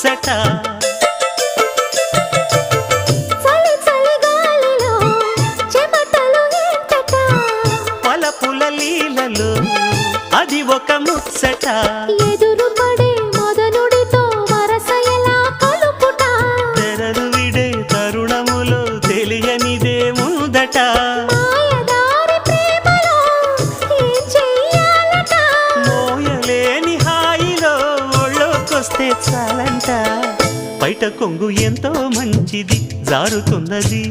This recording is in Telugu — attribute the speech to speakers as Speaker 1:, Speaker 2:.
Speaker 1: ముచ్చట
Speaker 2: చలి చలి గాలిలో చెమటలు ఎంతట
Speaker 1: పలపుల లీలలో అది ఒక ముచ్చట
Speaker 2: ఎదురు పడే మొదనుడితో వరస ఎలా కలుపుట
Speaker 1: తెరలు విడే తరుణములో తెలియనిదే ముందట
Speaker 2: మాయదారి ప్రేమలో ఏం చెయ్యాలట
Speaker 1: మోయలేని హాయిలో ఒళ్ళోకొస్తే చాలంట బయట కొంగు ఎంతో మంచిది జారుతున్నది